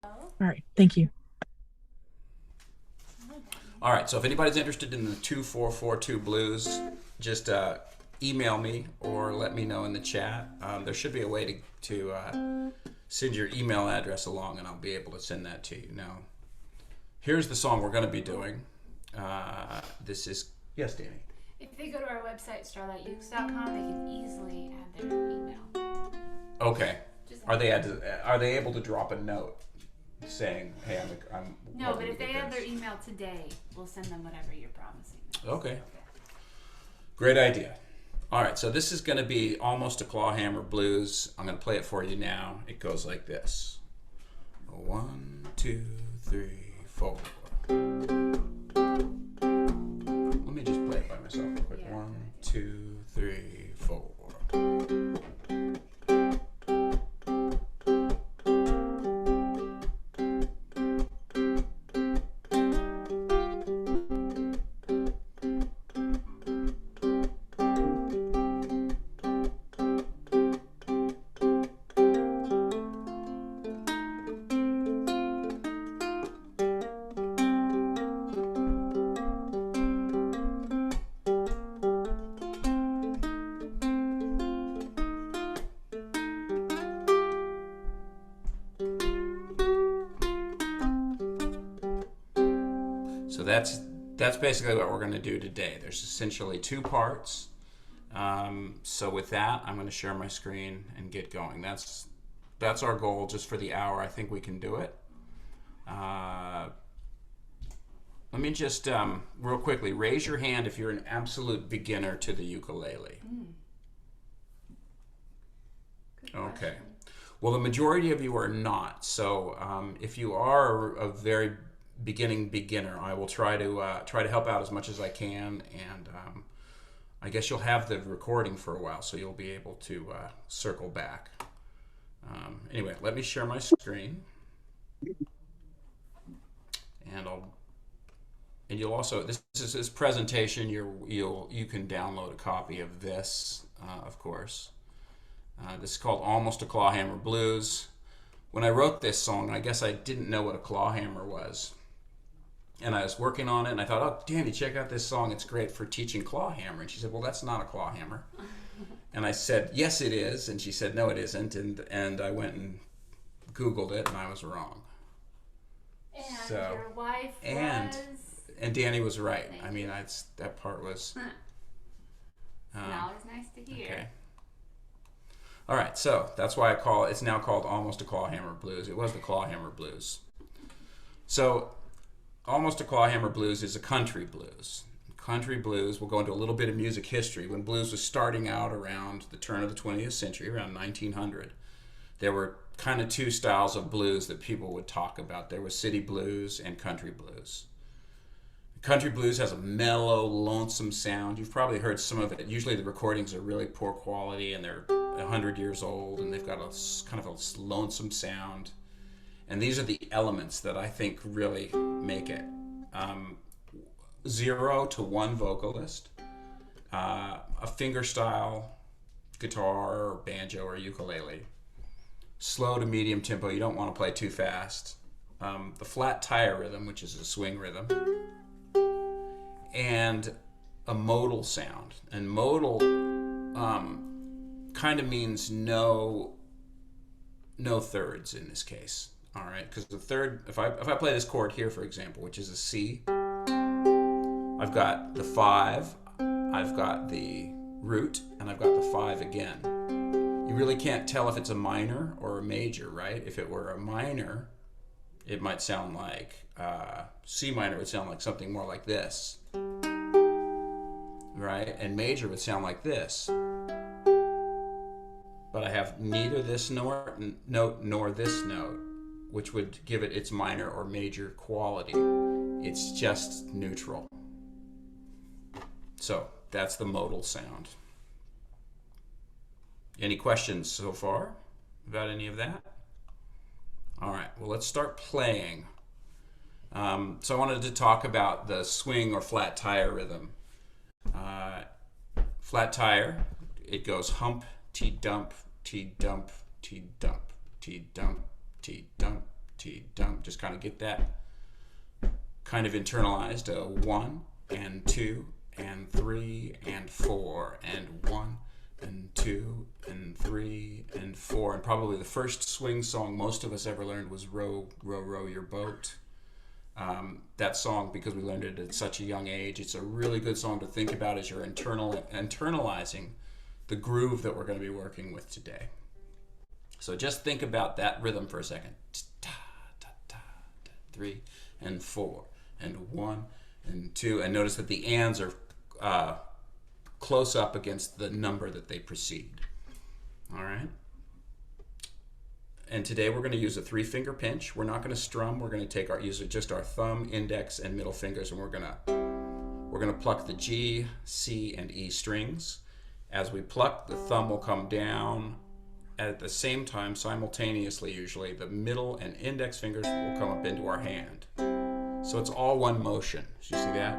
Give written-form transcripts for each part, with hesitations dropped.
All right. Thank you. All right, so if anybody's interested in the 2442 blues, just email me or let me know in the chat. There should be a way to send your email address along, and I'll be able to send that to you. Now, here's the song we're going to be doing. This is, yes, Danny. If they go to our website, starlightukes.com, they can easily add their email. Okay. Are they able to drop a note saying, "Hey, I'm"? No, but if they add their email today, we'll send them whatever you're promising them. Okay. Great idea. All right, so this is going to be Almost a Clawhammer Blues. I'm going to play it for you now. It goes like this: 1, 2, 3, 4. Let me just play it by myself real quick. Yeah. 1, 2, 3, 4. So that's basically what we're going to do today. There's essentially two parts. So with that, I'm going to share my screen and get going. That's our goal just for the hour. I think we can do it. Let me just real quickly raise your hand if you're an absolute beginner to the ukulele. Okay. Well, the majority of you are not. So if you are a very beginner, I will try to help out as much as I can, and I guess you'll have the recording for a while, so you'll be able to circle back. Anyway, let me share my screen, and you'll also this presentation. You can download a copy of this, of course. This is called Almost a Clawhammer Blues. When I wrote this song, I guess I didn't know what a clawhammer was. And I was working on it, and I thought, oh, Danny, check out this song. It's great for teaching clawhammer. And she said, well, that's not a clawhammer. And I said, yes, it is. And she said, no, it isn't. And I went and Googled it, and I was wrong. And your wife was... And Danny was right. I mean, that part was... always nice to hear. Okay. All right, so that's why it's now called Almost a Clawhammer Blues. It was the Clawhammer Blues. So Almost a Clawhammer Blues is a country blues. Country blues, we'll go into a little bit of music history. When blues was starting out around the turn of the 20th century, around 1900, there were kind of two styles of blues that people would talk about. There was city blues and country blues. Country blues has a mellow, lonesome sound. You've probably heard some of it. Usually the recordings are really poor quality, and they're 100 years old, and they've got a kind of a lonesome sound. And these are the elements that I think really make it. 0 to 1 vocalist, a fingerstyle guitar or banjo or ukulele, slow to medium tempo. You don't want to play too fast. The flat tire rhythm, which is a swing rhythm, and a modal sound. And modal kind of means no thirds in this case. All right, because the third, if I play this chord here, for example, which is a C, I've got the 5, I've got the root, and I've got the 5 again. You really can't tell if it's a minor or a major, right? If it were a minor, it might sound like C minor would sound like something more like this, right? And major would sound like this. But I have neither this note nor this note, which would give it its minor or major quality. It's just neutral. So that's the modal sound. Any questions so far about any of that? All right, well, let's start playing. So I wanted to talk about the swing or flat tire rhythm. Flat tire, it goes hump, T-dump, T-dump, T-dump, T-dump, T-dump, T-dump. Just kind of get that kind of internalized. 1 and 2 and 3 and 4 and 1 and 2 and 3 and 4. And probably the first swing song most of us ever learned was Row, Row, Row Your Boat. That song, because we learned it at such a young age, it's a really good song to think about as you're internalizing the groove that we're going to be working with today. So just think about that rhythm for a second. 3 and 4 and 1 and 2, and notice that the ands are close up against the number that they precede. All right. And today we're going to use a 3-finger pinch. We're not going to strum. We're going to use just our thumb, index, and middle fingers, and we're going to pluck the G, C, and E strings. As we pluck, the thumb will come down. At the same time, simultaneously, usually, the middle and index fingers will come up into our hand. So it's all one motion. You see that?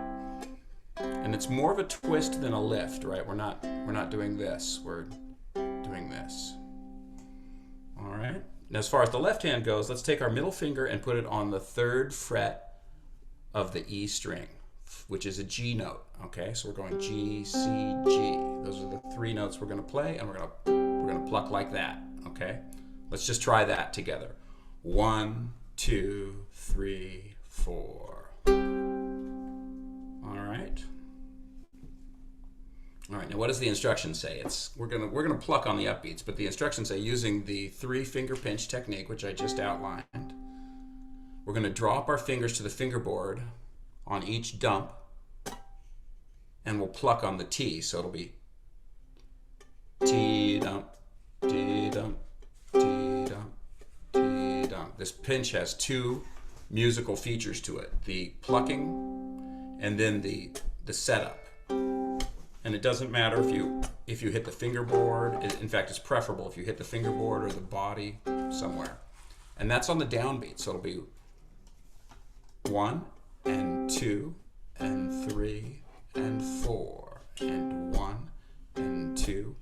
And it's more of a twist than a lift, right? We're not doing this. We're doing this. All right. And as far as the left hand goes, let's take our middle finger and put it on the 3rd fret of the E string, which is a G note. Okay, so we're going G, C, G. Those are the 3 notes we're going to play, and we're going to pluck like that. Okay, let's just try that together. 1, 2, 3, 4. All right. All right, now what does the instruction say? We're gonna pluck on the upbeats, but the instructions say using the 3-finger pinch technique, which I just outlined, we're gonna drop our fingers to the fingerboard on each dump, and we'll pluck on the T, so it'll be T-dump, T-dump, T-dump, T-dump. This pinch has 2 musical features to it: the plucking and then the setup. And it doesn't matter if you hit the fingerboard. In fact, it's preferable if you hit the fingerboard or the body somewhere. And that's on the downbeat. So it'll be 1 and 2 and 3 and 4 and 1 and 2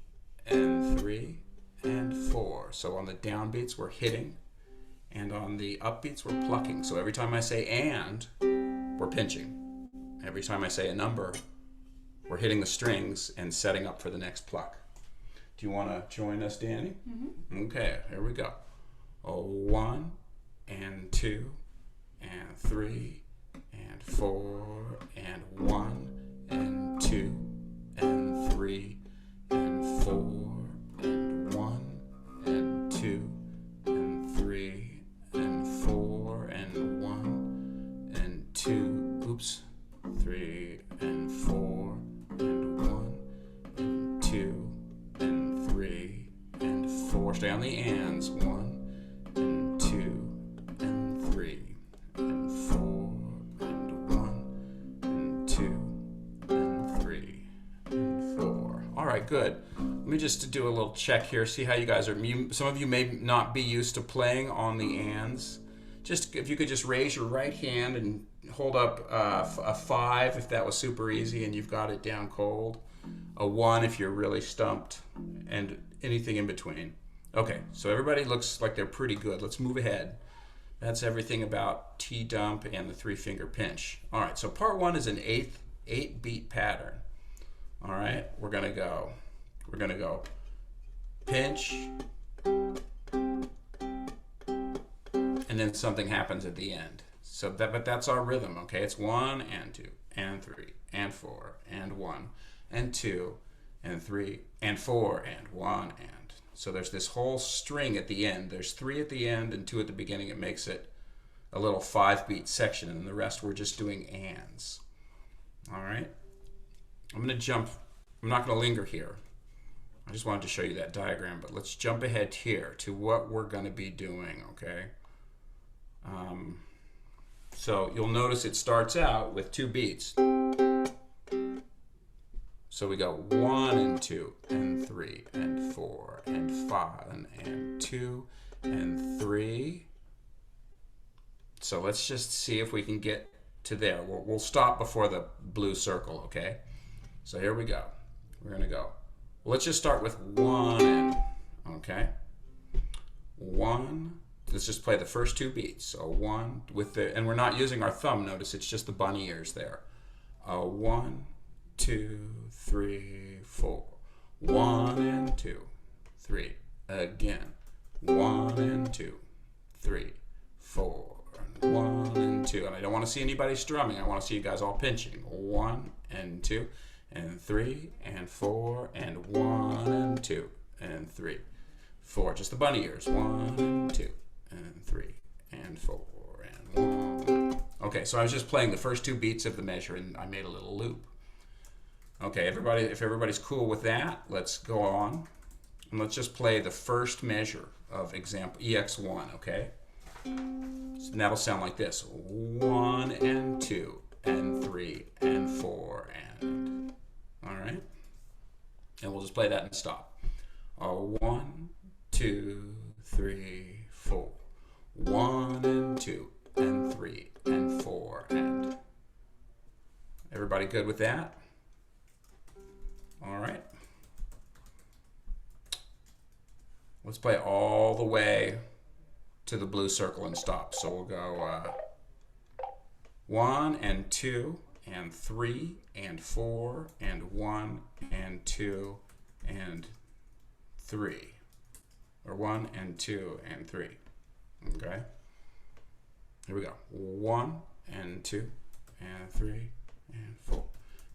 and 3 and 4. So on the downbeats we're hitting, and on the upbeats we're plucking. So every time I say and, we're pinching. Every time I say a number, we're hitting the strings and setting up for the next pluck. Do you want to join us, Danny? Mm-hmm. Okay, here we go. 1 and 2 and 3 and 4 and 1 and 2 and 3 and 4 and 1 and 2 and 3 and 4 and 1 and 2. Oops. 3 and 4 and 1 and 2 and 3 and 4. Stay on the ands. 1 and 2 and 3 and 4 and 1 and 2 and 3 and 4. All right, good. Let me just do a little check here, see how you guys are. Some of you may not be used to playing on the ands. Just if you could just raise your right hand and hold up a 5 if that was super easy and you've got it down cold. A 1 if you're really stumped, and anything in between. Okay, so everybody looks like they're pretty good. Let's move ahead. That's everything about T-dump and the 3-finger pinch. All right, so part 1 is an 8-beat pattern. All right, we're gonna go pinch, and then something happens at the end. So but that's our rhythm, okay? It's 1 and 2 and 3 and 4 and 1 and 2 and 3 and 4 and 1 and. So there's this whole string at the end. There's 3 at the end and 2 at the beginning. It makes it a little 5-beat section, and the rest we're just doing ands. All right? I'm going to jump. I'm not going to linger here. I just wanted to show you that diagram, but let's jump ahead here to what we're going to be doing, okay? So you'll notice it starts out with 2 beats. So we go 1 and 2 and 3 and 4 and 5 and 2 and 3. So let's just see if we can get to there. We'll stop before the blue circle, okay? So here we go. We're going to go. Let's just start with 1 and, okay? 1 let's just play the first 2 beats. So 1 with the, and we're not using our thumb. Notice it's just the bunny ears there. 1, 2, 3, 4. 1 and 2, 3. Again. 1 and 2, 3, 4. 1 and 2. And I don't want to see anybody strumming. I want to see you guys all pinching. 1 and 2 and 3 and 4 and 1 and 2 and 3, 4. Just the bunny ears. 1 and 2 and 3 and 4 and 1. Okay, so I was just playing the first 2 beats of the measure and I made a little loop. Okay, everybody, if everybody's cool with that, let's go on. And let's just play the first measure of example EX1, okay? So that'll sound like this. 1 and 2 and 3 and 4 and, all right? And we'll just play that and stop. 1, 2, 3, 4. 1 and 2 and 3 and 4 and. Everybody good with that? All right. Let's play all the way to the blue circle and stop. So we'll go 1 and 2 and 3 and 4 and 1 and 2 and 3. Or 1 and 2 and 3. Okay? Here we go. 1 and 2 and 3 and 4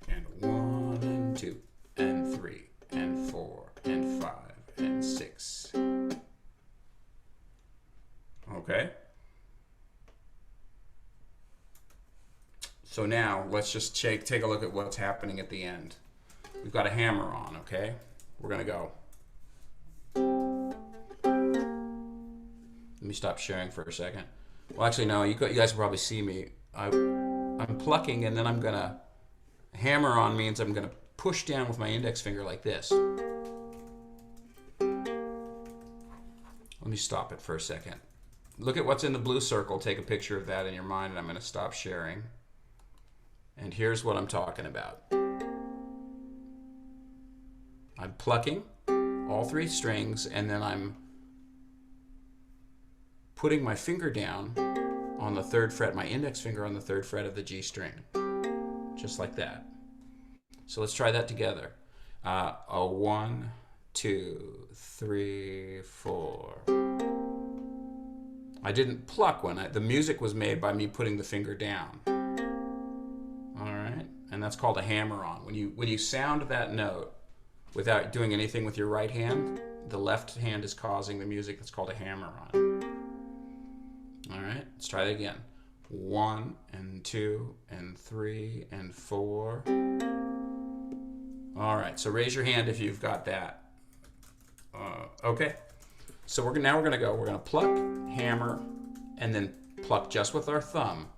and 1 and 2 and 3 and 4 and 5 and 6. Okay? So now let's just take a look at what's happening at the end. We've got a hammer on, okay? We're gonna go. Let me stop sharing for a second. Well, actually, no, you guys will probably see me. I'm plucking, and then I'm gonna hammer on means I'm gonna push down with my index finger like this. Let me stop it for a second. Look at what's in the blue circle. Take a picture of that in your mind, and I'm gonna stop sharing. And here's what I'm talking about. I'm plucking all 3 strings, and then I'm putting my finger down on the 3rd fret, my index finger on the 3rd fret of the G string. Just like that. So let's try that together. 1, 2, 3, 4. I didn't pluck when the music was made by me putting the finger down. All right, and that's called a hammer on. When you sound that note without doing anything with your right hand, the left hand is causing the music. That's called a hammer on. All right, let's try that again. 1 and 2 and 3 and 4. All right, so raise your hand if you've got that. Okay, so now we're gonna pluck, hammer, and then pluck just with our thumb.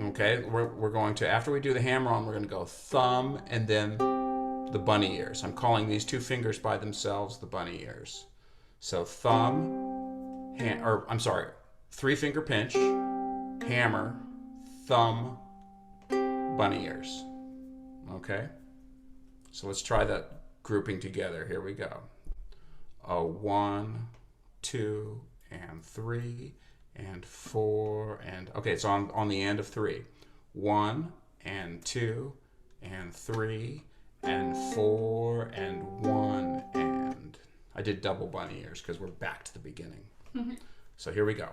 Okay, we're going to, after we do the hammer on, we're gonna go thumb and then the bunny ears. I'm calling these 2 fingers by themselves the bunny ears. So thumb, 3-finger pinch, hammer, thumb, bunny ears. Okay, so let's try that grouping together. Here we go. 1, 2, and 3, and 4, and okay, it's on the end of 3. 1 and 2 and 3 and 4 and 1 and I did double bunny ears because we're back to the beginning. So here we go.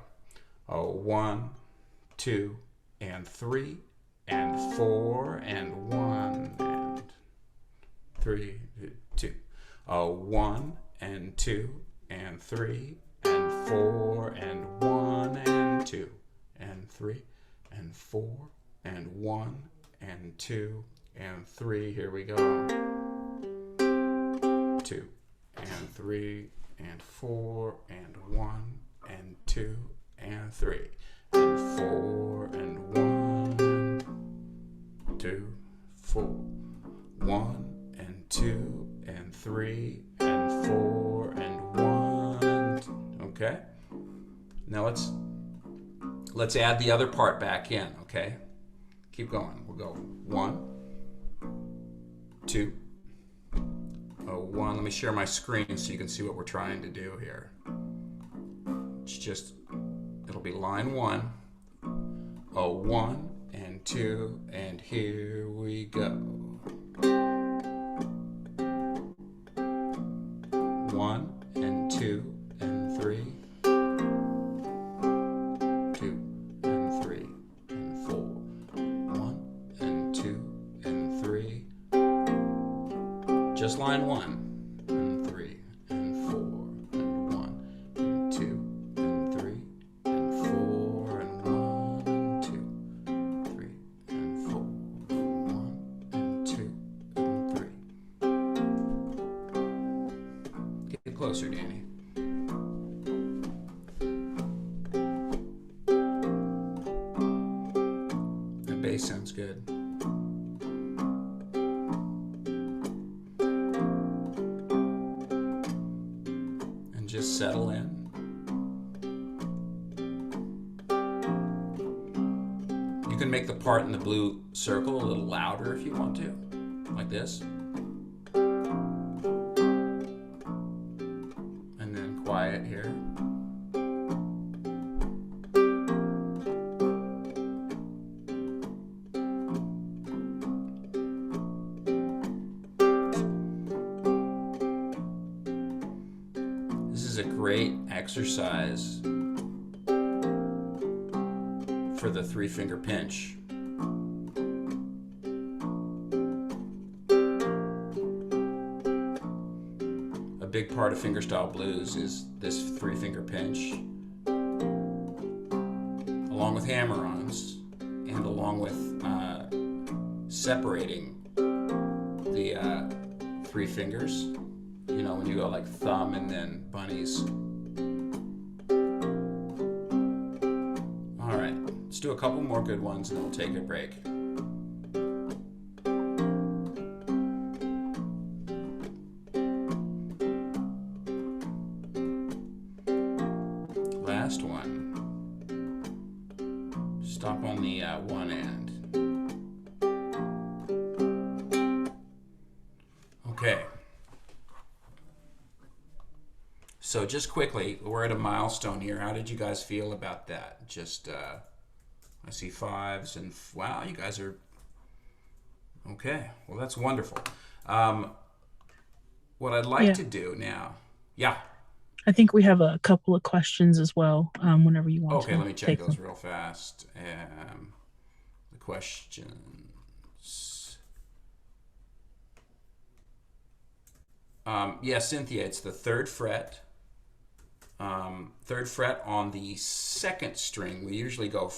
1, 2, and 3 and 4 and 1 and 3, 2. 1 and 2 and 3 and 4 and 1 and 2 and 3 and 4 and 1 and 2 and 3. Here we go. 2 and 3 and 4 and 1 and 2 and 3 and 4 and 1, 2, 4, 1 and 2 and 3 and 4 and 1. Okay. Now let's add the other part back in. Okay. Keep going. We'll go 1, 2. 1. Let me share my screen so you can see what we're trying to do here. it'll be line 1, a 1 and 2, and here we go. 1 and 2 and 3, 2 and 3 and 4, 1 and 2 and 3, just line 1 and 3 and 4 and 1 and 2 and 3 and 4 and 1 and 2 and 3 and 4 and 1 and 2 and 3. Get closer, Danny. The bass sounds good. And just settle in. You can make the part in the blue circle a little louder if you want to, like this. And then quiet here. This is a great exercise for the 3-finger pinch. A big part of fingerstyle blues is this 3-finger pinch, along with hammer-ons, and along with separating the 3 fingers. You know, when you go like thumb and then bunnies. All right, let's do a couple more good ones and then we'll take a break. Last one. Stop on the one end. Okay. So just quickly, we're at a milestone here. How did you guys feel about that? Just, I see 5s and, wow, you guys are, okay. Well, that's wonderful. What I'd like to do now, I think we have a couple of questions as well, whenever you want to. Okay, let me check those them. real fast. The questions. Yeah, Cynthia, it's the 3rd fret. 3rd fret on the 2nd string. We usually go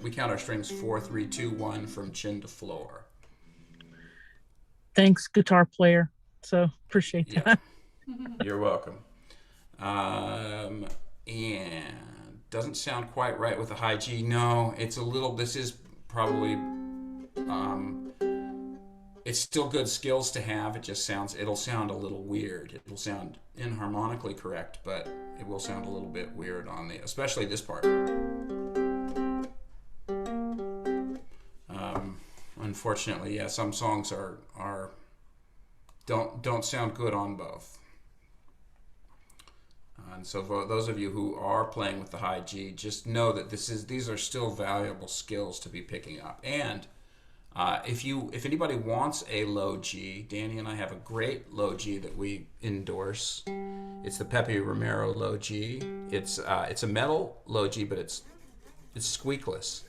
we count our strings 4, 3, 2, 1 from chin to floor. Thanks, guitar player. So appreciate that. You're welcome. And doesn't sound quite right with the high G. No, it's a little, this is probably, it's still good skills to have. It just sounds, it'll sound a little weird. It'll sound inharmonically correct, but it will sound a little bit weird on the, especially this part. Unfortunately, yeah, some songs don't sound good on both. And so for those of you who are playing with the high G, just know that these are still valuable skills to be picking up. And if anybody wants a low G, Danny and I have a great low G that we endorse. It's the Pepe Romero low G. It's a metal low G, but it's squeakless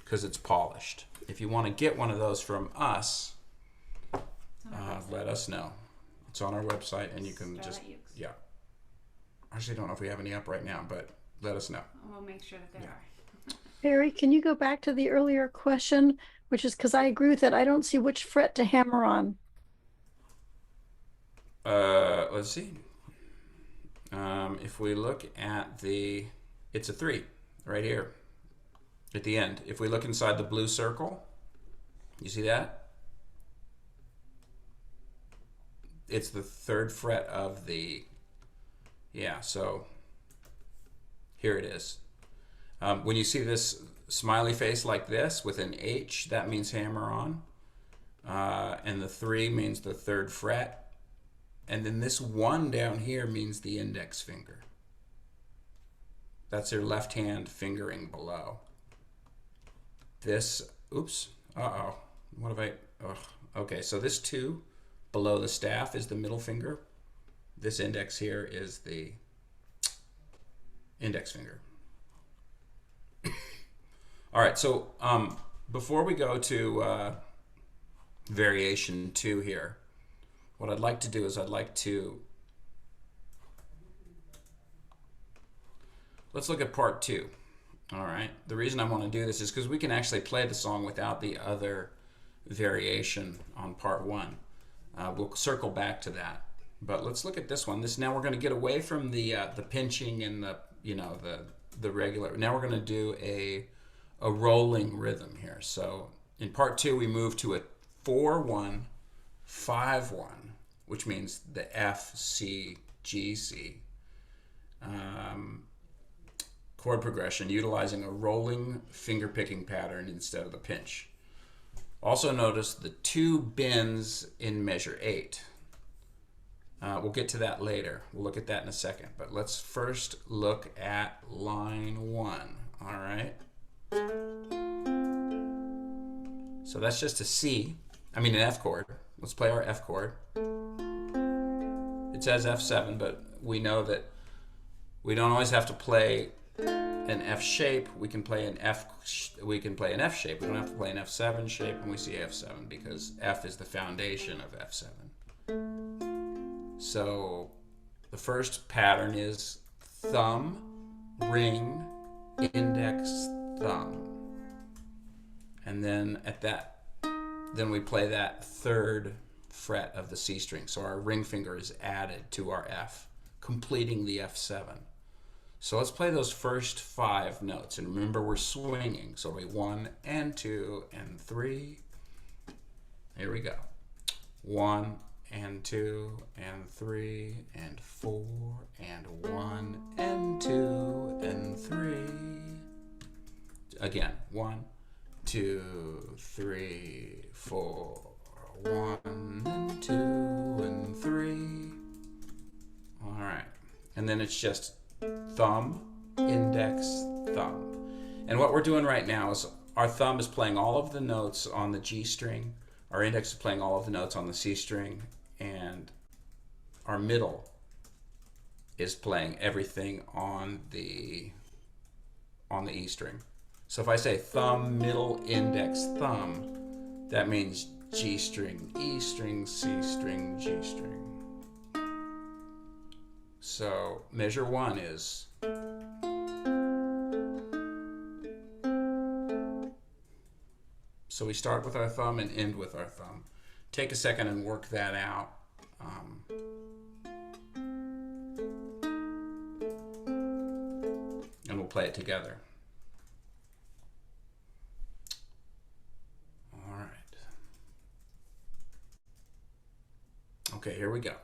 because it's polished. If you want to get one of those from us, let us know. It's on our website, and you can I actually don't know if we have any up right now, but let us know. We'll make sure that there are. Barry, can you go back to the earlier question, which is because I agree with it. I don't see which fret to hammer on. Let's see. If we look at it's a 3 right here at the end. If we look inside the blue circle, you see that? It's the 3rd fret of the, so here it is. When you see this smiley face like this with an H, that means hammer on. And the 3 means the 3rd fret. And then this 1 down here means the index finger. That's your left hand fingering below. This, oops, uh-oh. What have I, ugh. Okay, so this 2 below the staff is the middle finger. This index here is the index finger. All right, so before we go to variation 2 here, what I'd like to do is let's look at part 2. All right. The reason I want to do this is because we can actually play the song without the other variation on part 1. We'll circle back to that. But let's look at this one. Now we're going to get away from the pinching and the regular. Now we're going to do a rolling rhythm here. So in part 2 we move to a 4-1, 5-1, which means the F, C, G, C. Chord progression utilizing a rolling finger picking pattern instead of the pinch. Also notice the 2 bends in measure 8. We'll get to that later. We'll look at that in a second. But let's first look at line 1. All right. So that's just a C. I mean an F chord. Let's play our F chord. It says F7, but we know that we don't always have to play an F shape. We can play an F shape. We don't have to play an F7 shape when we see F7 because F is the foundation of F7. So the first pattern is thumb, ring, index, thumb. And then then we play that 3rd fret of the C string. So our ring finger is added to our F, completing the F7. So let's play those first 5 notes. And remember, we're swinging. So we 1 and 2 and 3. Here we go. 1 and 2 and 3 and 4 and 1 and 2 and 3. Again, 1, 2, 3, 4. 1 and 2 and 3. All right. And then it's just thumb, index, thumb. And what we're doing right now is our thumb is playing all of the notes on the G string, our index is playing all of the notes on the C string, and our middle is playing everything on the E string. So if I say thumb, middle, index, thumb, that means G string, E string, C string, G string. So measure 1 is so we start with our thumb and end with our thumb. Take a second and work that out. And we'll play it together. All right. Okay, here we go.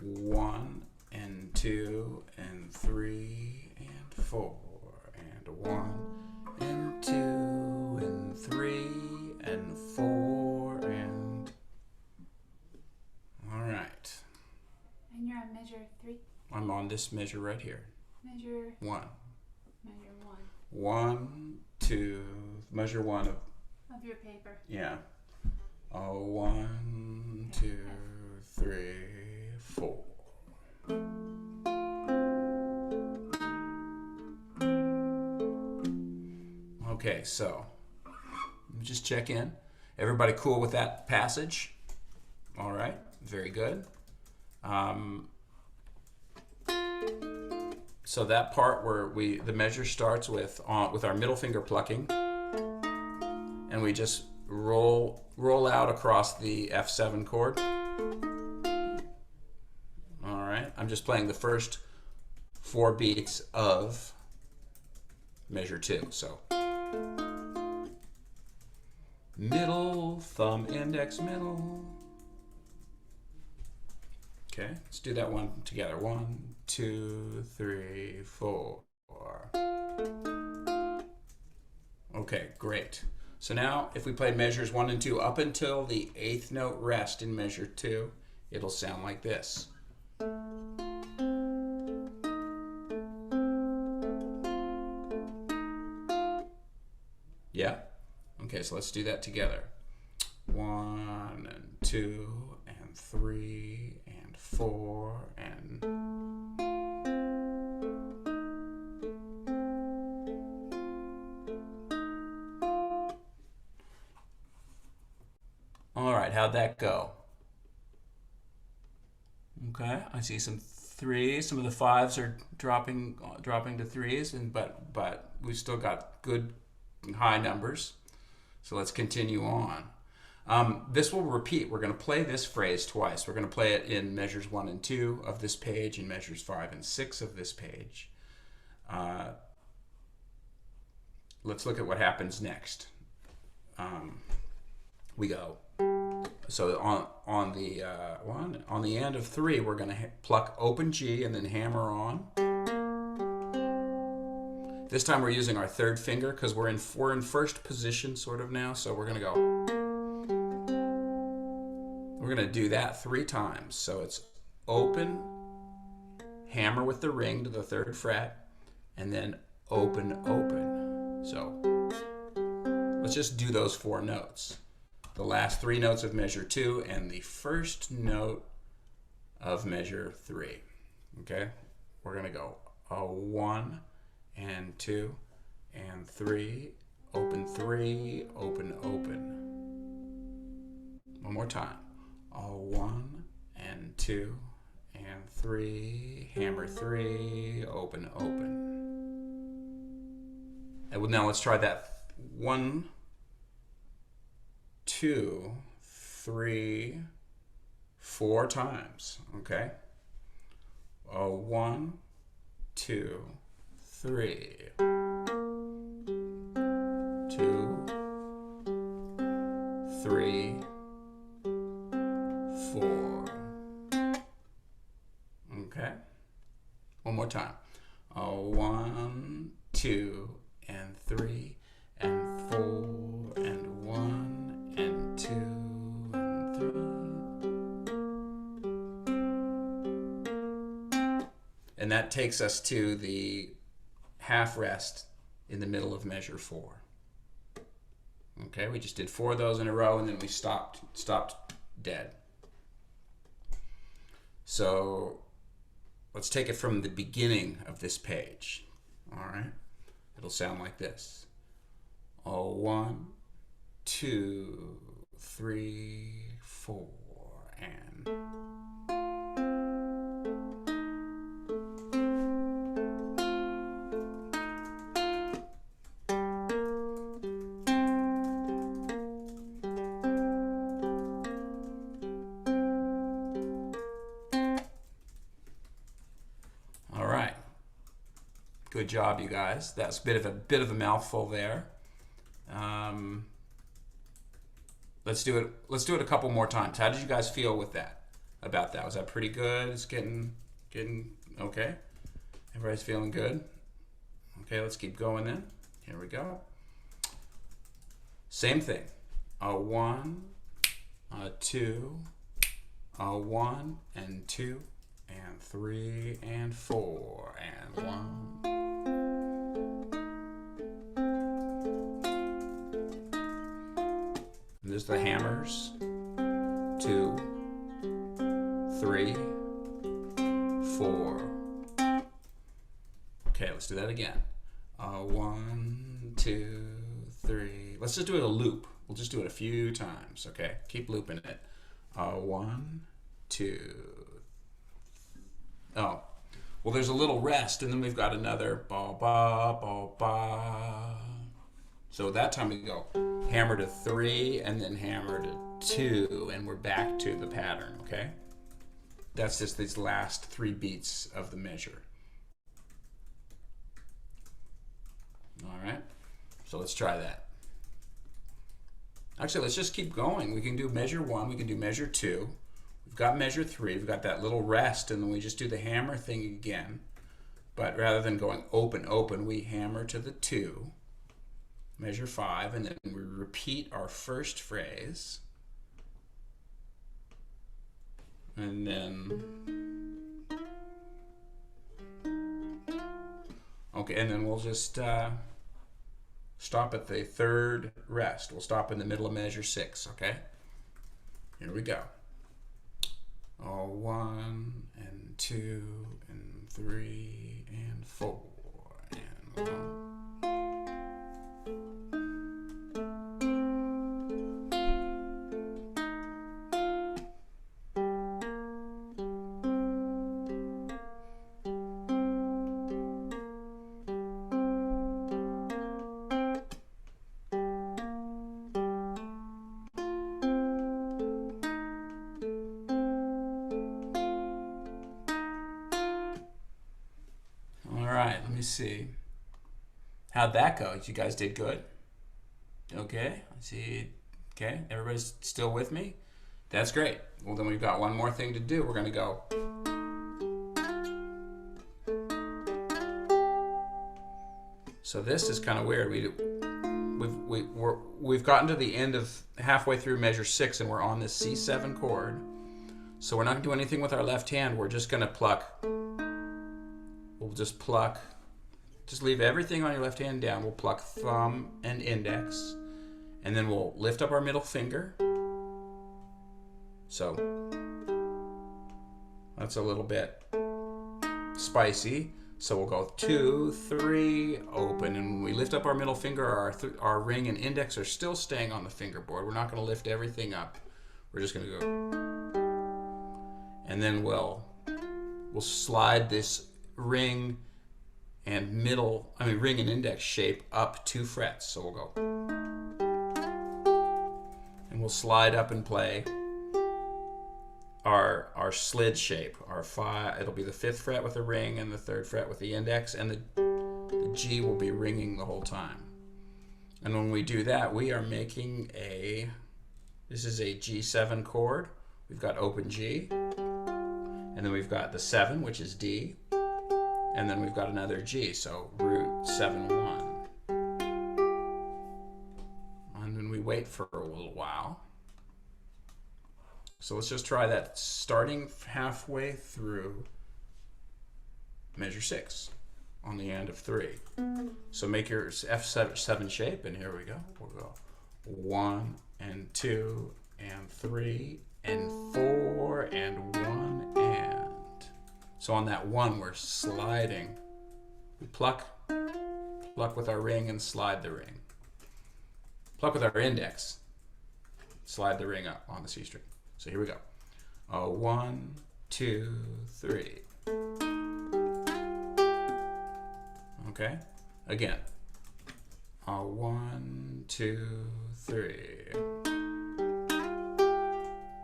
1 and 2 and 3 and 4 and 1 and 2 and 3 and 4 and all right. And you're on measure 3? I'm on this measure right here. Measure 1. Measure 1, 2, measure 1 of your paper. yeah. 1, 2, 3, 4. Okay, so let me just check in. Everybody cool with that passage? All right, very good. So that part where the measure starts with our middle finger plucking, and we just roll out across the F7 chord. All right, I'm just playing the first 4 beats of measure 2. So middle, thumb, index, middle. Okay, let's do that one together. 1, 2, 3, 4. Okay, great. So now if we play measures 1 and 2 up until the 8th note rest in measure 2, it'll sound like this. Yeah? Okay, so let's do that together. 1 and 2 and 3 and 4 and... All right, how'd that go? Okay, I see some threes. Some of the fives are dropping to threes, but we've still got good high numbers. So let's continue on. This will repeat. We're going to play this phrase twice. We're going to play it in measures 1 and 2 of this page, and measures 5 and 6 of this page. Let's look at what happens next. We go. So on the end of 3, we're going to pluck open G and then hammer on. This time we're using our third finger because we're in first position sort of now. So we're going to go. We're going to do that 3 times. So it's open, hammer with the ring to the 3rd fret, and then open, open. So let's just do those 4 notes. The last 3 notes of measure 2 and the first note of measure 3. Okay? We're going to go 1 and 2 and 3, open 3, open, open. One more time. 1 and 2 and 3, hammer 3, open, open. And now let's try that 1, 2, 3, 4 times. Okay? 1, 2, 3. 2, 3, 4. Okay? One more time. 1, 2, and 3, and 4, and 1, and 2, and 3. And that takes us to the half rest in the middle of measure 4. Okay, we just did 4 of those in a row, and then we stopped dead. So let's take it from the beginning of this page. All right, it'll sound like this. 1, 2, 3, 4, and... All right. Good job, you guys. That's a bit of a mouthful there. Let's do it. Let's do it a couple more times. How did you guys feel with that? About that? Was that pretty good? It's getting okay. Everybody's feeling good. Okay, let's keep going then. Here we go. Same thing. 1, 2, 1 and 2 and 3 and 4 and 1. And there's the hammers. 2, 3, 4. Okay, let's do that again. 1, 2, 3. Let's just do it a loop. We'll just do it a few times. Okay, keep looping it. 1, 2. Oh, well, there's a little rest, and then we've got another ba ba ba ba. So that time we go hammer to 3 and then hammer to 2, and we're back to the pattern. Okay, that's just these last 3 beats of the measure. All right, so let's try that. Actually, let's just keep going. We can do measure 1, we can do measure 2. We've got measure 3, we've got that little rest, and then we just do the hammer thing again. But rather than going open, open, we hammer to the 2, measure 5, and then we repeat our first phrase. And then, okay, and then we'll just stop at the third rest. We'll stop in the middle of measure 6, okay? Here we go. 1 and 2 and 3 and 4 and 1. Let me see. How'd that go? You guys did good? Okay. See. Okay. Everybody's still with me? That's great. Well, then we've got one more thing to do. We're going to go. So this is kind of weird. We've gotten to the end of halfway through measure 6, and we're on this C7 chord. So we're not going to do anything with our left hand. We're just going to pluck. We'll just pluck. Just leave everything on your left hand down. We'll pluck thumb and index, and then we'll lift up our middle finger. So that's a little bit spicy. So we'll go 2, 3, open, and when we lift up our middle finger, our ring and index are still staying on the fingerboard. We're not going to lift everything up. We're just going to go, and then we'll slide this ring and ring and index shape up 2 frets. So we'll go, and we'll slide up and play our slid shape. Our 5, it'll be the 5th fret with a ring and the 3rd fret with the index, and the G will be ringing the whole time. And when we do that, we are making this is a G7 chord. We've got open G, and then we've got the 7, which is D, and then we've got another G, so root 7, 1. And then we wait for a little while. So let's just try that starting halfway through measure 6 on the end of 3. So make your F7 shape, and here we go. We'll go 1 and 2 and 3 and 4 and 1 and. So on that 1, we're sliding. We pluck with our ring and slide the ring. Pluck with our index, slide the ring up on the C string. So here we go. 1, 2, 3. Okay. Again. 1, 2, 3.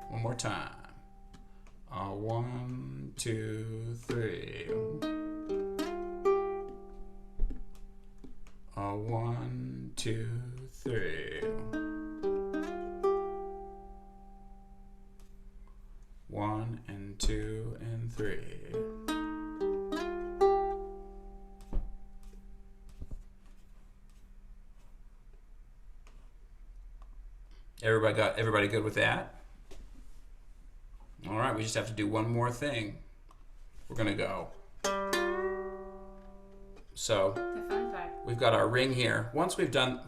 One more time. 1, 2, 3. 1, 2, 3. 1 and 2 and 3. Everybody good with that? All right, we just have to do one more thing. We're gonna go. So The fun part. we've got our ring here. Once we've done,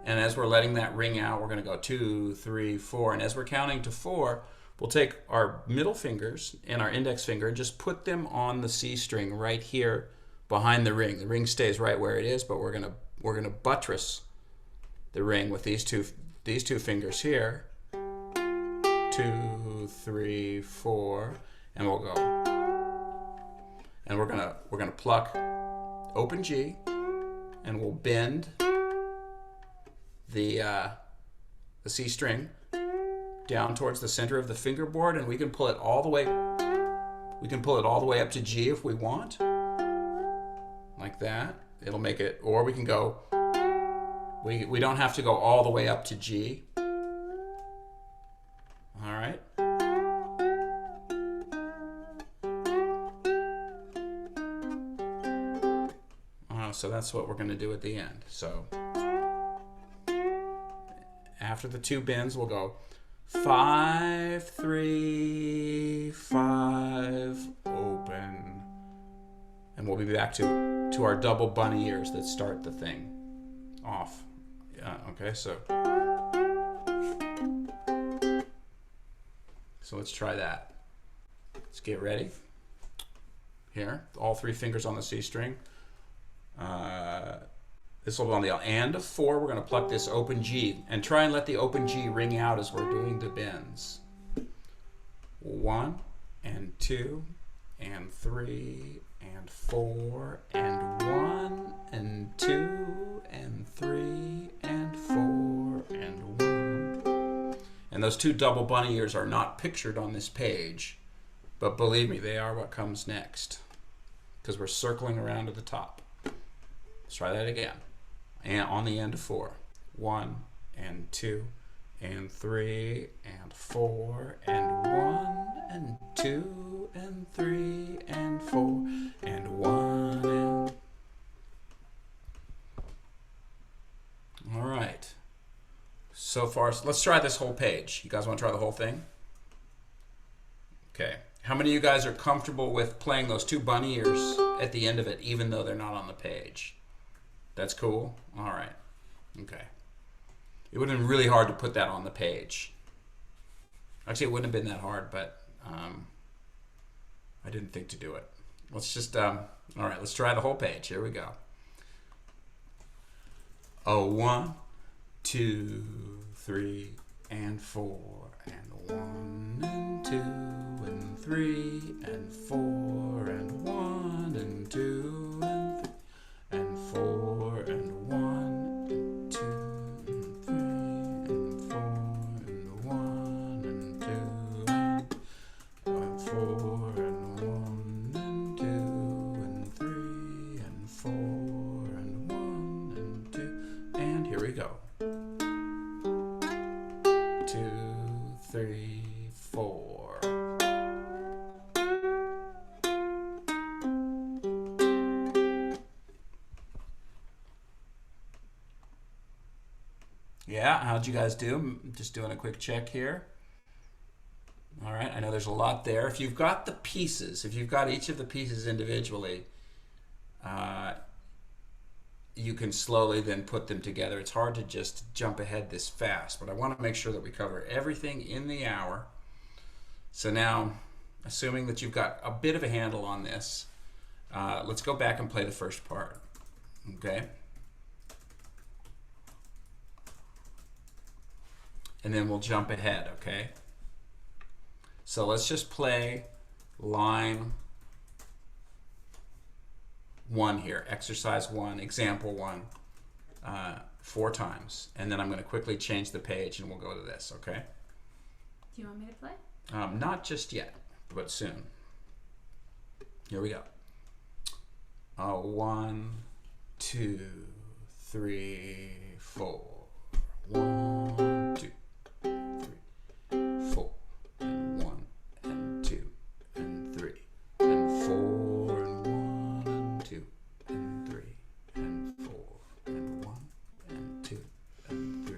and as we're letting that ring out, we're gonna go 2, 3, 4, and as we're counting to 4, we'll take our middle fingers and our index finger and just put them on the C string right here behind the ring. The ring stays right where it is, but we're gonna buttress the ring with these two fingers here. 2, 3, 4, and we'll go. And we're gonna pluck open G, and we'll bend the C string down towards the center of the fingerboard, and we can pull it all the way. We can pull it all the way up to G if we want, like that. It'll make it, or we can go. We don't have to go all the way up to G. All right. So that's what we're going to do at the end. So after the 2 bends, we'll go 5, 3, 5, open, and we'll be back to our double bunny ears that start the thing. off. Yeah, okay, so let's try that. Let's get ready. Here, all 3 fingers on the C string. This will be on the and of 4. We're going to pluck this open G and try and let the open G ring out as we're doing the bends. 1 and 2 and 3 and 4 and 1 and 2 and 3 and 4 and 1. And those 2 double bunny ears are not pictured on this page, but believe me, they are what comes next because we're circling around to the top. Let's try that again. And on the end of 4. 1 and 2 and 3 and 4 and 1 and 2 and 3 and 4 and 1 and... All right. So far, let's try this whole page. You guys want to try the whole thing? Okay. How many of you guys are comfortable with playing those 2 bunny ears at the end of it, even though they're not on the page? That's cool? All right. Okay. It would have been really hard to put that on the page. Actually, it wouldn't have been that hard, but I didn't think to do it. Let's just, all right, let's try the whole page. Here we go. Oh, 1, 2, 3, and 4, and 1, and 2, and 3, and 4, and 1, and 2, and 3, and 4, and 1, and 2, and 3, and 4, and 1, and 2, and 4, and 1, and 2, and 3, and 4, and 1, and 2, and here we go. 2, 3, 4. Yeah, how'd you guys do? I'm just doing a quick check here. All right, I know there's a lot there. If you've got the pieces, if you've got each of the pieces individually, you can slowly then put them together. It's hard to just jump ahead this fast, but I want to make sure that we cover everything in the hour. So now, assuming that you've got a bit of a handle on this, let's go back and play the first part, okay? And then we'll jump ahead, okay? So let's just play line 1 here, exercise 1, example 1, 4 times. And then I'm going to quickly change the page and we'll go to this, okay? Do you want me to play? Not just yet, but soon. Here we go. 1, 2, 3, 4. 1, 2, 3, 4, and 1, and 2, and 3, and 4, and 1, and 2, and 3, and 4, and 1, and 2, and 3,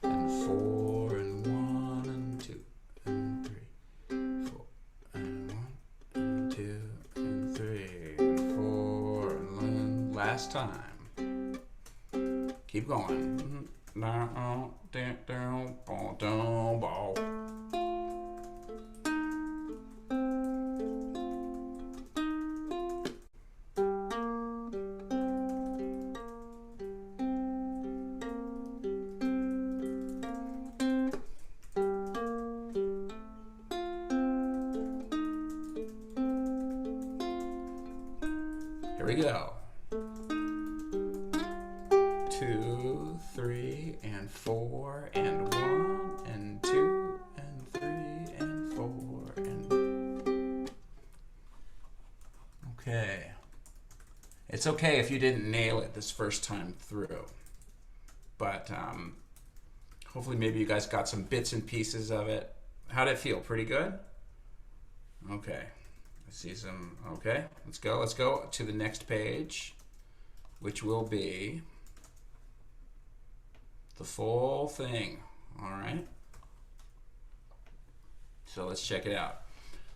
and 4, and 1, and 2, and 3, 4, and 1, and 2, and 3, and 4, and last time. Keep going. Down, down, down, ball, down, ball. Here we go. 2, 3, and 4, and 1, and 2, and 3, and 4, and... Okay. It's okay if you didn't nail it this first time through. But hopefully maybe you guys got some bits and pieces of it. How'd it feel? Pretty good? Okay. I see some... Okay. Let's go to the next page, which will be the full thing. All right. So let's check it out.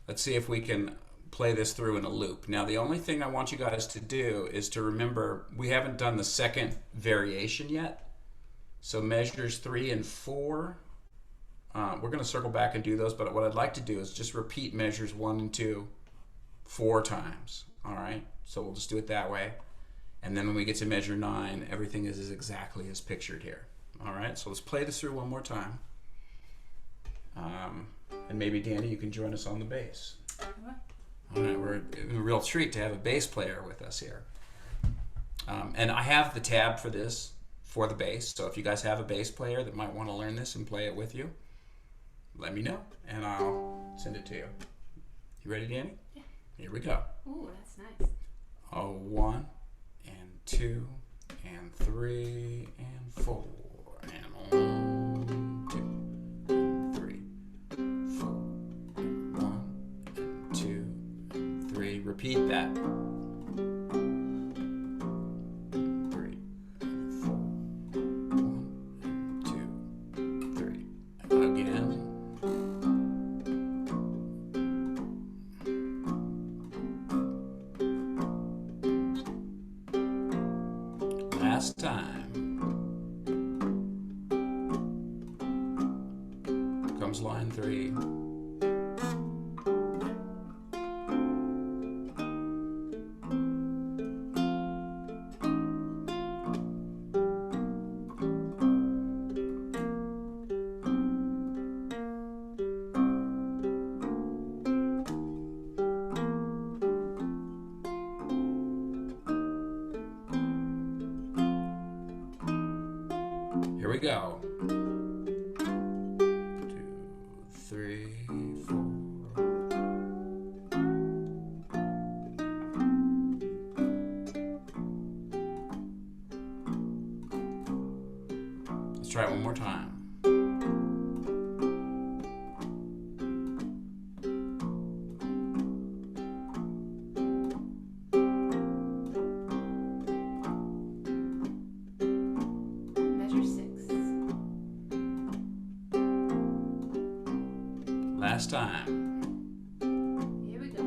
Let's see if we can play this through in a loop. Now, the only thing I want you guys to do is to remember we haven't done the second variation yet. So measures 3 and 4, we're going to circle back and do those, but what I'd like to do is just repeat measures 1 and 2 4 times. All right, so we'll just do it that way. And then when we get to measure 9, everything is exactly as pictured here. All right, so let's play this through one more time. And maybe, Danny, you can join us on the bass. All right, we're a real treat to have a bass player with us here. And I have the tab for this, for the bass. So if you guys have a bass player that might want to learn this and play it with you, let me know, and I'll send it to you. You ready, Danny? Yeah. Here we go. Ooh, that's nice. 1 and 2 and 3 and 4 and 1, 2 and 3, 4 and 1 and 2 and 3. Repeat that. 3 and 4, 1 and 2, 3. Again. Last time. Comes line 3. Here we go. 2, 3, 4. Let's try it one more time. Measure 6. Last time. Here we go.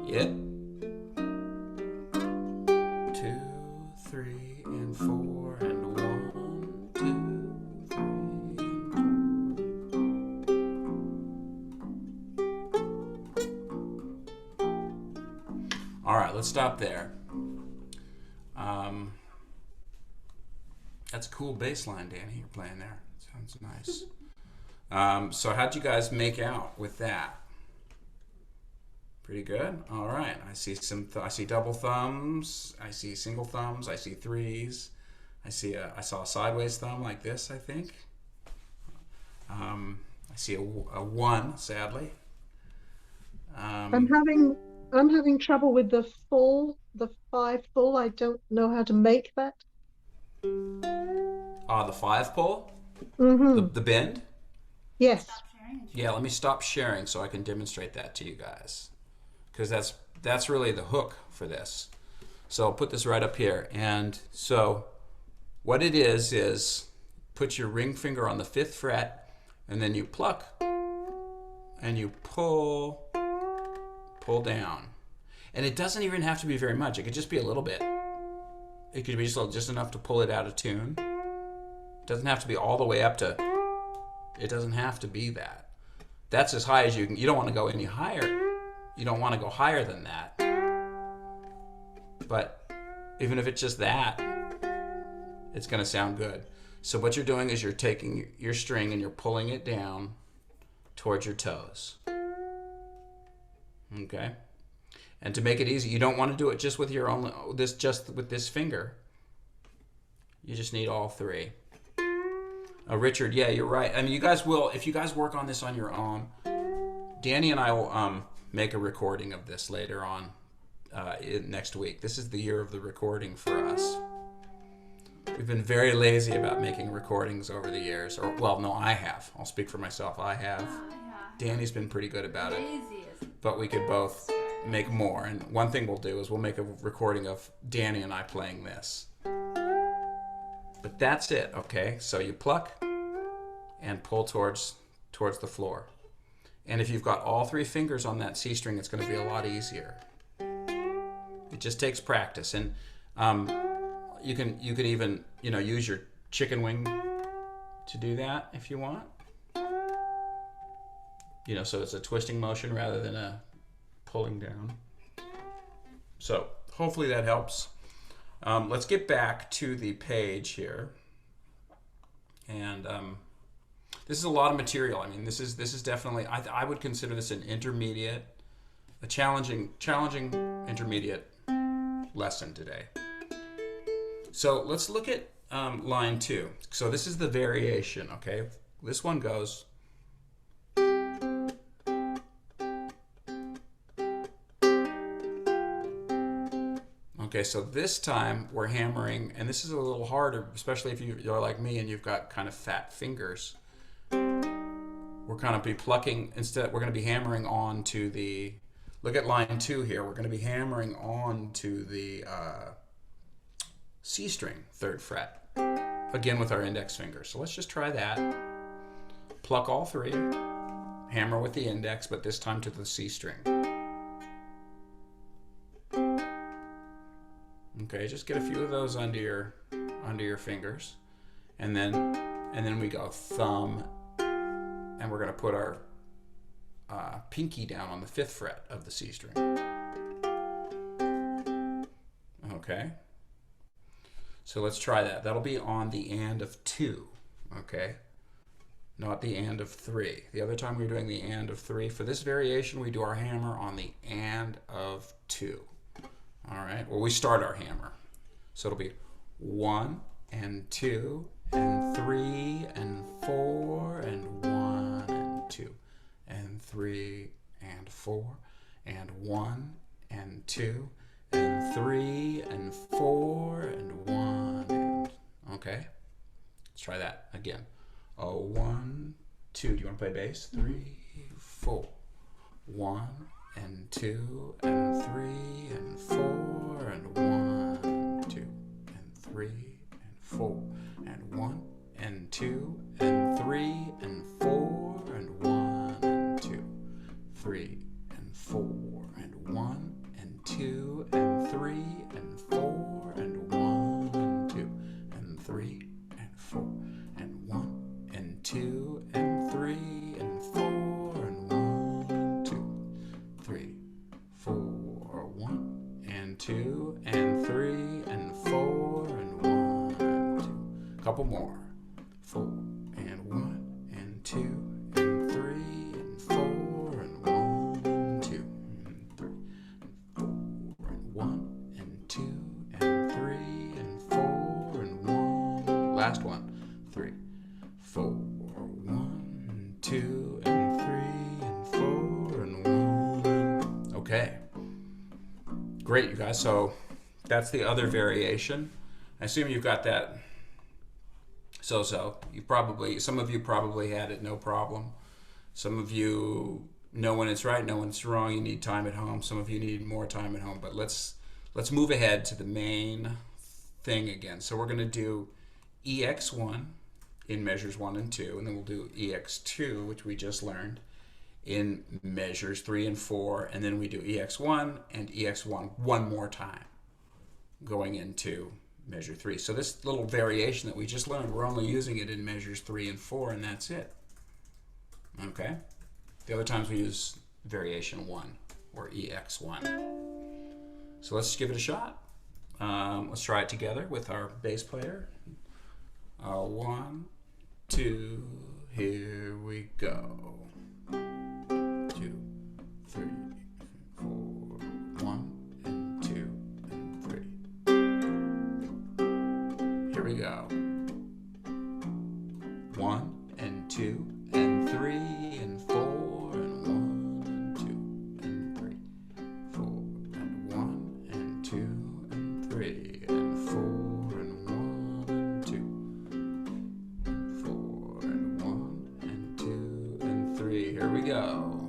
Yep. 2, 3 and 4 and 1, 2, 3 and 4. All right, let's stop there. That's a cool bass line, Danny, you're playing there. Sounds nice. So how'd you guys make out with that? Pretty good. All right. I see I see double thumbs. I see single thumbs. I see threes. I saw a sideways thumb like this, I think. I see a 1, sadly. I'm having trouble with the 5 full. I don't know how to make that. The 5 pull? Mm-hmm. The bend? Yes. Stop sharing and Yeah, let me stop sharing so I can demonstrate that to you guys. Because that's really the hook for this. So I'll put this right up here. And so what it is put your ring finger on the 5th fret, and then you pluck, and you pull down. And it doesn't even have to be very much. It could just be a little bit. It could be just enough to pull it out of tune. It doesn't have to be all the way up to, it doesn't have to be that. That's as high as you can. You don't want to go any higher. You don't want to go higher than that. But even if it's just that, it's going to sound good. So what you're doing is you're taking your string and you're pulling it down towards your toes. Okay? And to make it easy, you don't want to do it just with your own, just with this finger. You just need all 3. Richard, yeah, you're right. I mean, you guys will, if you guys work on this on your own, Danny and I will make a recording of this later on next week. This is the year of the recording for us. We've been very lazy about making recordings over the years. Or, well, no, I have. I'll speak for myself. I have. Danny's been pretty good about it. But we could both make more. And one thing we'll do is we'll make a recording of Danny and I playing this. But that's it, okay? So you pluck and pull towards the floor. And if you've got all 3 fingers on that C string, it's going to be a lot easier. It just takes practice. And you can even, use your chicken wing to do that if you want. So it's a twisting motion rather than a pulling down. So hopefully that helps. Let's get back to the page here. And this is a lot of material. I mean, this is definitely, I would consider this an intermediate, a challenging intermediate lesson today. So let's look at line 2. So this is the variation, okay? This one goes. Okay, so this time we're hammering, and this is a little harder, especially if you're like me and you've got kind of fat fingers. We're kind of be plucking, instead we're going to be hammering on to the, look at line 2 here, we're going to be hammering on to the C string, 3rd fret, again with our index finger. So let's just try that. Pluck all 3, hammer with the index, but this time to the C string. Okay, just get a few of those under your fingers, and then we go thumb, and we're going to put our pinky down on the 5th fret of the C string. Okay, so let's try that. That'll be on the and of 2, okay, not the and of 3. The other time we were doing the and of 3. For this variation, we do our hammer on the and of 2. All right, well, we start our hammer. So it'll be 1 and 2 and 3 and 4 and 1 and 2 and 3 and 4 and 1 and 2 and 3 and 4 and 1 and, okay? Let's try that again. 1, 2, do you want to play bass? 3, 4, 1 and 2 and 3 and 4 and 1 and 2 and 3 and 4 and 1 and 2 and 3 and 4 and 1 and 2, 3 and 4 and 1 and 2 and 3 and 4 and 1 and 2 and 3 and 4 and 1 and 2 and 3 and 4 and 1 and 2, 3, 4, 1 and 2 and 3 and 4 and 1 and 2. Couple more. 4 and 1 and 2 and 3 and 4 and 1 and 2 and 3 and 4 and 1 and 2 and 3 and 4 and 1. Last one. 3, 4, 1 and 2 and 3 and 4 and 1. Okay. Great, you guys. So that's the other variation. I assume you've got that so-so. Some of you probably had it no problem. Some of you know when it's right, know when it's wrong. You need time at home. Some of you need more time at home. But let's move ahead to the main thing again. So we're going to do EX1 in measures 1 and 2, and then we'll do EX2, which we just learned, in measures 3 and 4, and then we do EX1 and EX1 one more time, going into measure 3. So this little variation that we just learned, we're only using it in measures 3 and 4, and that's it. Okay? The other times we use variation 1, or EX1. So let's give it a shot. Let's try it together with our bass player. 1, 2, here we go. 2, 3, 4, 1 and 2 and 3. Here we go. 1 and 2 and 3 and 4 and 1 and 2 and 3. 4 and 1 and 2 and 3 and 4 and 1 and Here we go.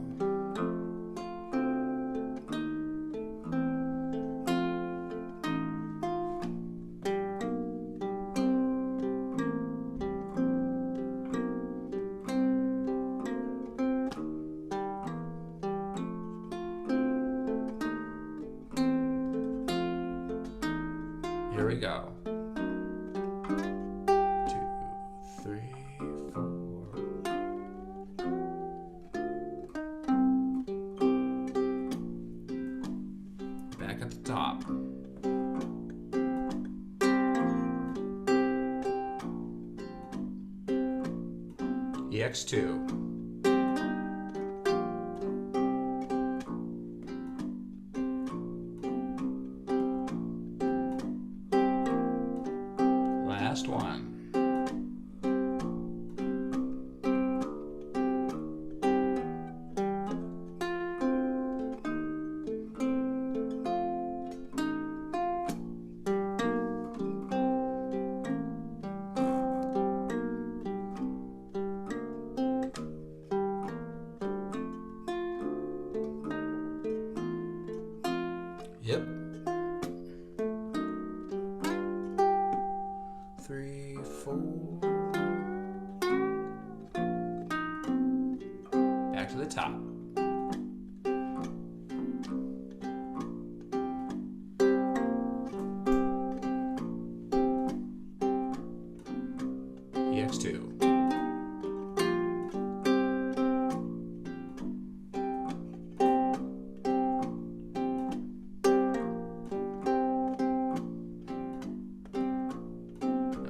Here we go. 2, 3, 4. Back at the top. EX2. Last one. Yep. 3, 4. Back to the top. EX2.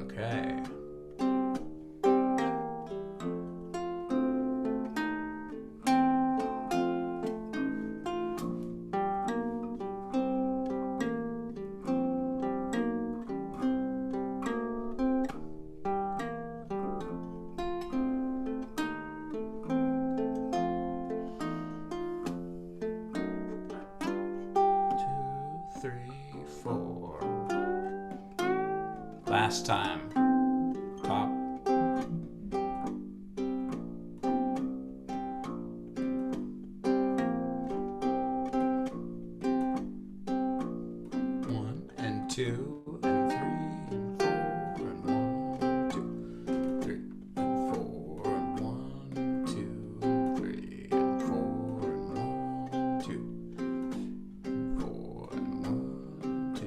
Okay. Two, 3, 4. Last time. Top. One and two and 3 and 4 and 1, 2, 3 and 4 and 1, 2 and 3 and 4 and 1, 2 and 4 and 1, 2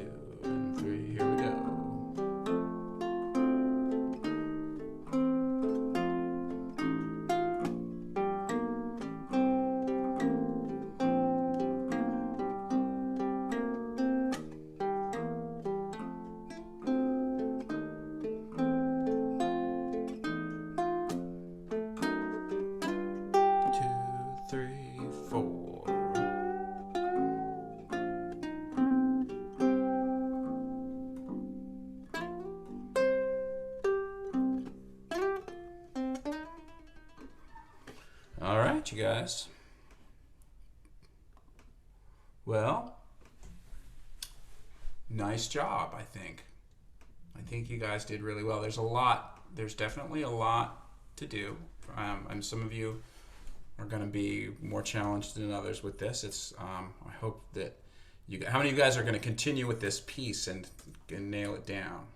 and 3. Here we go. Two, 3, 4. All right, you guys. Well, nice job, I think. I think you guys did really well. There's definitely a lot to do. And some of you are going to be more challenged than others with this. I hope that how many of you guys are going to continue with this piece and nail it down?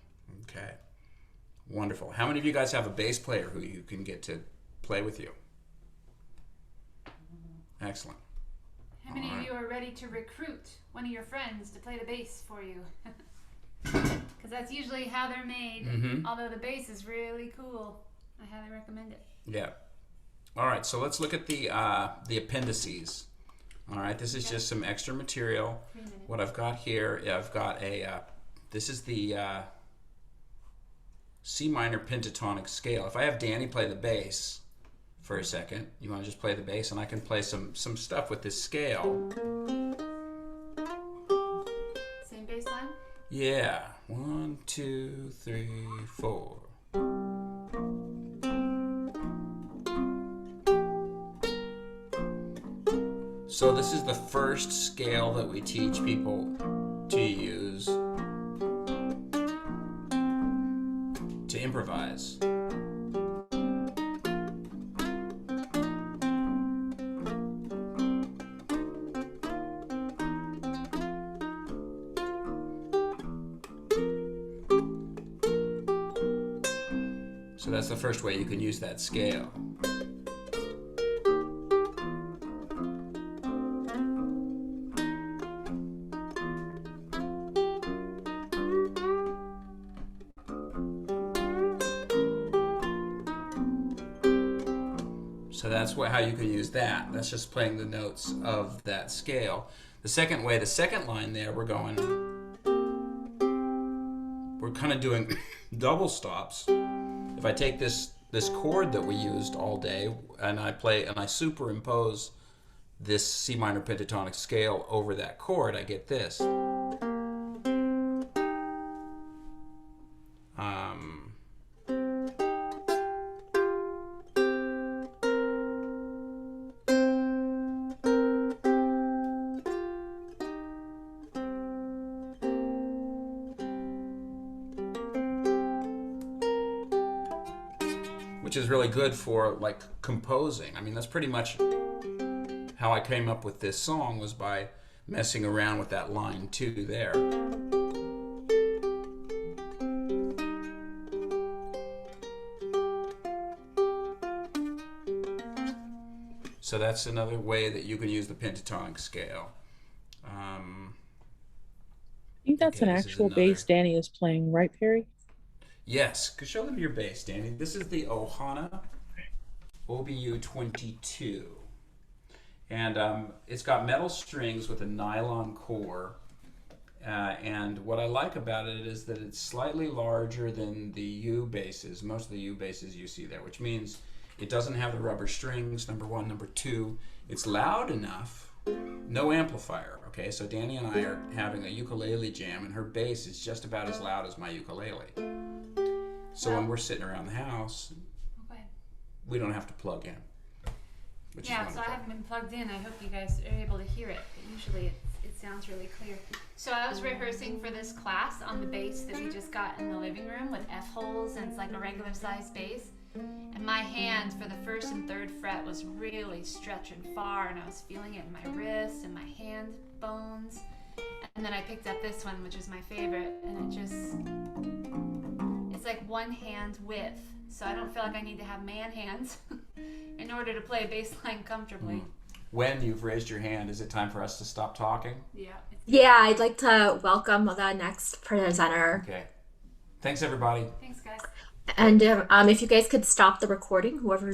Okay. Wonderful. How many of you guys have a bass player who you can get to play with you? Excellent. How many of you are ready to recruit one of your friends to play the bass for you? Because that's usually how they're made. Mm-hmm. Although the bass is really cool. I highly recommend it. Yeah. All right, so let's look at the appendices. All right, this is just some extra material. 3 minutes. What I've got here, I've got this is the C minor pentatonic scale. If I have Danny play the bass for a second, you want to just play the bass, and I can play some stuff with this scale. Same bass line? Yeah. 1, 2, 3, 4. So this is the first scale that we teach people to use to improvise. So that's the first way you can use that scale. So that's how you can use that. That's just playing the notes of that scale. The second way, the second line there, we're kind of doing double stops. If I take this chord that we used all day and I superimpose this C minor pentatonic scale over that chord, I get this. Which is really good for like composing. I mean, that's pretty much how I came up with this song, was by messing around with that line 2 there. So that's another way that you can use the pentatonic scale. I think that's an actual bass Danny is playing, right, Perry? Yes, show them your bass, Danny. This is the Ohana OBU 22. And it's got metal strings with a nylon core. And what I like about it is that it's slightly larger than the U basses, most of the U basses you see there, which means it doesn't have the rubber strings, number one. Number two, it's loud enough, no amplifier. Okay, so Danny and I are having a ukulele jam, and her bass is just about as loud as my ukulele. So when we're sitting around the house, we don't have to plug in. Yeah, so I haven't been plugged in. I hope you guys are able to hear it. But usually it sounds really clear. So I was rehearsing for this class on the bass that we just got in the living room with F holes, and it's like a regular size bass. And my hand for the first and third fret was really stretching far, and I was feeling it in my wrist and my hand bones. And then I picked up this one, which is my favorite, and it's like one hand width. So I don't feel like I need to have man hands in order to play a bass line comfortably. When you've raised your hand, is it time for us to stop talking? Yeah, I'd like to welcome the next presenter. Okay. Thanks, everybody. Thanks, guys. And if you guys could stop the recording, whoever